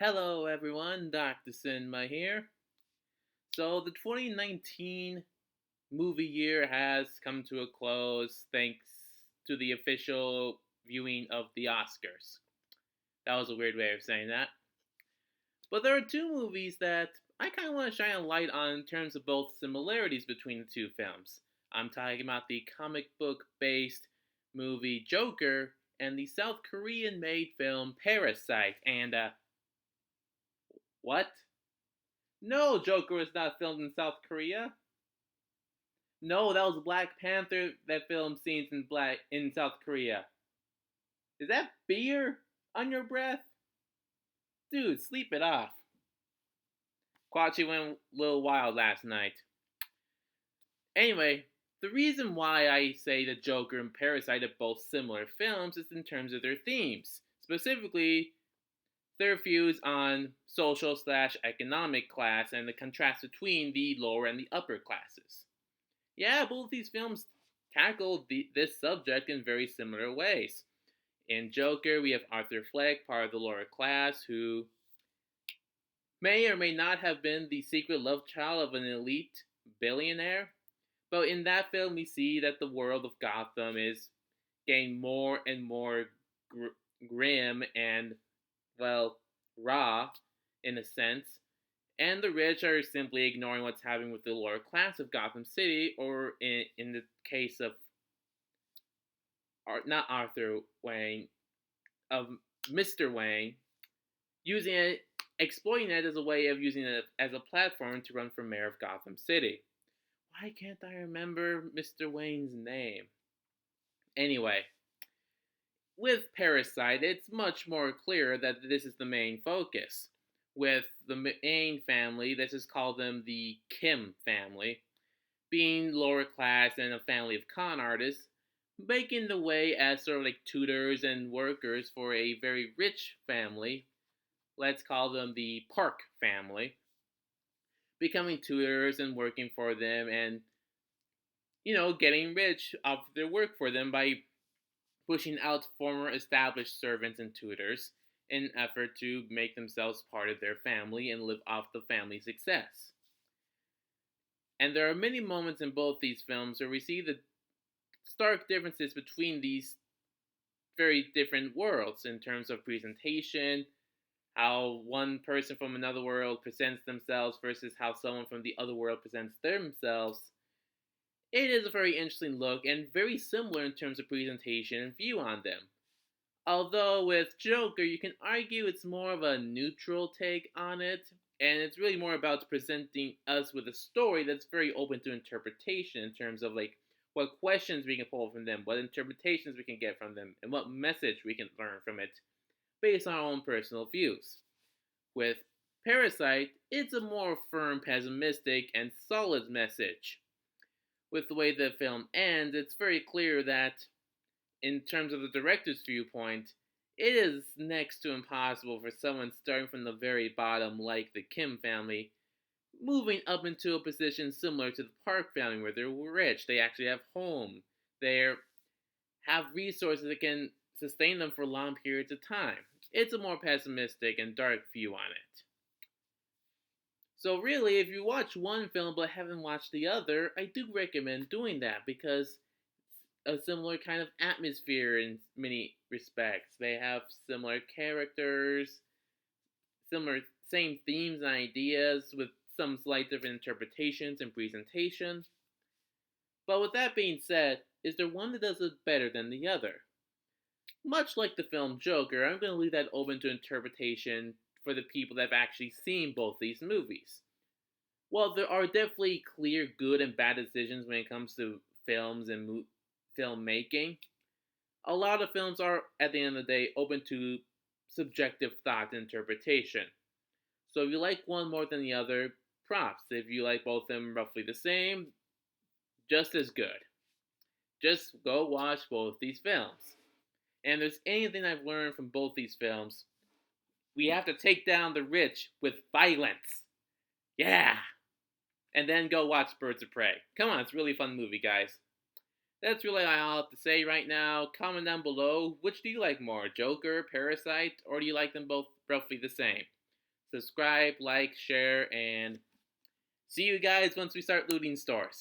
Hello everyone, Dr. Sinma here. So the 2019 movie year has come to a close thanks to the official viewing of the Oscars. That was a weird way of saying that. But there are two movies that I kind of want to shine a light on in terms of both similarities between the two films. I'm talking about the comic book based movie Joker and the South Korean made film Parasite. What? No, Joker was not filmed in South Korea. No, that was Black Panther that filmed scenes in South Korea. Is that beer on your breath? Dude, sleep it off. Quachi went a little wild last night. Anyway, the reason why I say that Joker and Parasite are both similar films is in terms of their themes. Specifically, their views on social slash economic class and the contrast between the lower and the upper classes. Yeah, both these films tackle this subject in very similar ways. In Joker, we have Arthur Fleck, part of the lower class, who may or may not have been the secret love child of an elite billionaire. But in that film, we see that the world of Gotham is getting more and more grim and, well, raw in a sense, and the rich are simply ignoring what's happening with the lower class of Gotham City, or in the case of not Arthur Wayne, of Mr. Wayne, using it, exploiting it as a way of using it as a platform to run for mayor of Gotham City. Why can't I remember Mr. Wayne's name? Anyway, with Parasite, it's much more clear that this is the main focus. With the main family, let's just call them the Kim family, being lower class and a family of con artists, making the way as sort of like tutors and workers for a very rich family, let's call them the Park family, becoming tutors and working for them and, getting rich off their work for them by pushing out former established servants and tutors in an effort to make themselves part of their family and live off the family success. And there are many moments in both these films where we see the stark differences between these very different worlds in terms of presentation, how one person from another world presents themselves versus how someone from the other world presents themselves. It is a very interesting look and very similar in terms of presentation and view on them. Although with Joker, you can argue it's more of a neutral take on it, and it's really more about presenting us with a story that's very open to interpretation in terms of like what questions we can pull from them, what interpretations we can get from them, and what message we can learn from it based on our own personal views. With Parasite, it's a more firm, pessimistic, and solid message. With the way the film ends, it's very clear that, in terms of the director's viewpoint, it is next to impossible for someone starting from the very bottom, like the Kim family, moving up into a position similar to the Park family, where they're rich, they actually have home, they have resources that can sustain them for long periods of time. It's a more pessimistic and dark view on it. So really, if you watch one film but haven't watched the other, I do recommend doing that because a similar kind of atmosphere in many respects. They have similar characters, similar same themes and ideas with some slight different interpretations and presentations. But with that being said, is there one that does it better than the other? Much like the film Joker, I'm going to leave that open to interpretation for the people that have actually seen both these movies. While there are definitely clear good and bad decisions when it comes to films and filmmaking, a lot of films are, at the end of the day, open to subjective thought and interpretation. So if you like one more than the other, props. If you like both of them roughly the same, just as good. Just go watch both these films. And if there's anything I've learned from both these films, we have to take down the rich with violence. Yeah! And then go watch Birds of Prey. Come on, it's a really fun movie, guys. That's really all I have to say right now. Comment down below, which do you like more, Joker, Parasite, or do you like them both roughly the same? subscribe, like, share, and see you guys once we start looting stores.